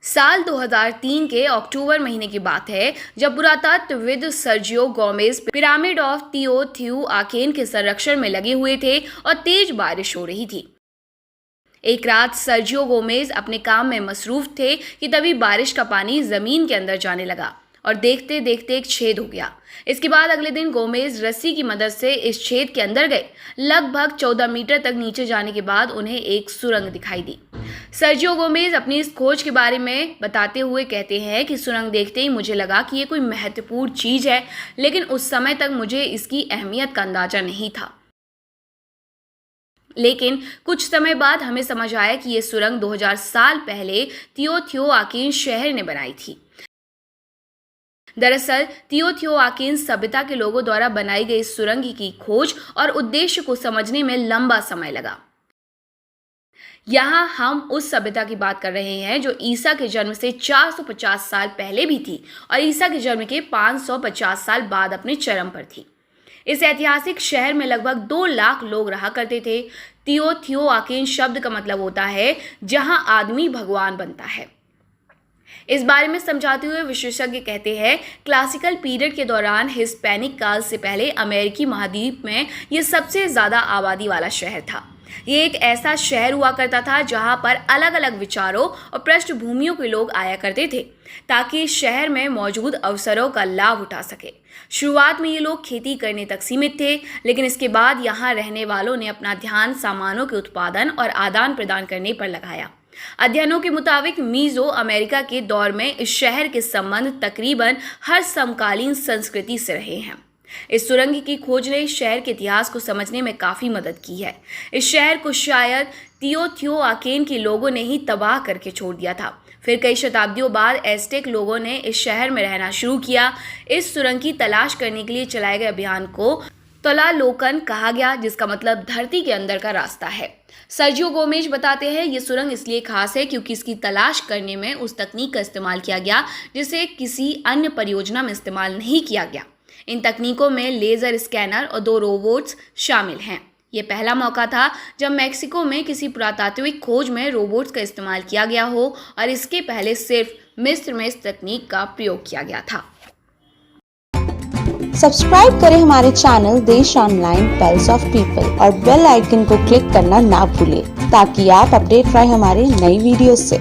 साल 2003 के अक्टूबर महीने की बात है जब पुरातत्वविद सर्जियो गोमेज पिरामिड ऑफ तिओतिहुआकेन के संरक्षण में लगे हुए थे और तेज बारिश हो रही थी। एक रात सर्जियो गोमेज अपने काम में मसरूफ थे कि तभी बारिश का पानी जमीन के अंदर जाने लगा और देखते देखते एक छेद हो गया। इसके बाद अगले दिन गोमेज रस्सी की मदद से इस छेद के अंदर गए। लगभग 14 मीटर तक नीचे जाने के बाद उन्हें एक सुरंग दिखाई दी। सर्जियो गोमेज अपनी इस खोज के बारे में बताते हुए कहते हैं कि सुरंग देखते ही मुझे लगा कि ये कोई महत्वपूर्ण चीज है, लेकिन उस समय तक मुझे इसकी अहमियत का अंदाजा नहीं था। लेकिन कुछ समय बाद हमें समझ आया कि ये सुरंग 2000 साल पहले तिओतिहुआकेन शहर ने बनाई थी। दरअसल तिओतिहुआकेन सभ्यता के लोगों द्वारा बनाई गई सुरंग की खोज और उद्देश्य को समझने में लंबा समय लगा। यहाँ हम उस सभ्यता की बात कर रहे हैं जो ईसा के जन्म से 450 साल पहले भी थी और ईसा के जन्म के 550 साल बाद अपने चरम पर थी। इस ऐतिहासिक शहर में लगभग 2 लाख लोग रहा करते थे। तिओतिहुआकेन शब्द का मतलब होता है जहां आदमी भगवान बनता है। इस बारे में समझाते हुए विशेषज्ञ कहते हैं, क्लासिकल पीरियड के दौरान हिस्पैनिक काल से पहले अमेरिकी महाद्वीप में यह सबसे ज्यादा आबादी वाला शहर था। ये एक ऐसा शहर हुआ करता था जहां पर अलग अलग विचारों और पृष्ठभूमियों के लोग आया करते थे ताकि इस शहर में मौजूद अवसरों का लाभ उठा सके। शुरुआत में ये लोग खेती करने तक सीमित थे, लेकिन इसके बाद यहाँ रहने वालों ने अपना ध्यान सामानों के उत्पादन और आदान प्रदान करने पर लगाया। अध्ययनों के मुताबिक मीजो अमेरिका के दौर में इस शहर के संबंध तकरीबन हर समकालीन संस्कृति से रहे हैं। इस सुरंग की खोज ने इस शहर के इतिहास को समझने में काफी मदद की है। इस शहर को शायद तिओतिहुआकेन के लोगों ने ही तबाह करके छोड़ दिया था। फिर कई शताब्दियों बाद एज़टेक लोगों ने इस शहर में रहना शुरू किया। इस सुरंग की तलाश करने के लिए चलाए गए अभियान को त्लालोकन कहा गया, जिसका मतलब धरती के अंदर का रास्ता है। सर्जियो गोमेज बताते हैं, ये सुरंग इसलिए खास है क्योंकि इसकी तलाश करने में उस तकनीक का इस्तेमाल किया गया जिसे किसी अन्य परियोजना में इस्तेमाल नहीं किया गया। इन तकनीकों में लेजर स्कैनर और 2 रोबोट्स शामिल हैं। ये पहला मौका था जब मैक्सिको में किसी पुरातात्विक खोज में रोबोट्स का इस्तेमाल किया गया हो और इसके पहले सिर्फ मिस्र में इस तकनीक का प्रयोग किया गया था। सब्सक्राइब करें हमारे चैनल देश ऑनलाइन पल्स ऑफ पीपल और बेल आइकन को क्लिक करना ना भूलें ताकि आप अपडेट रहे हमारे नई वीडियो से।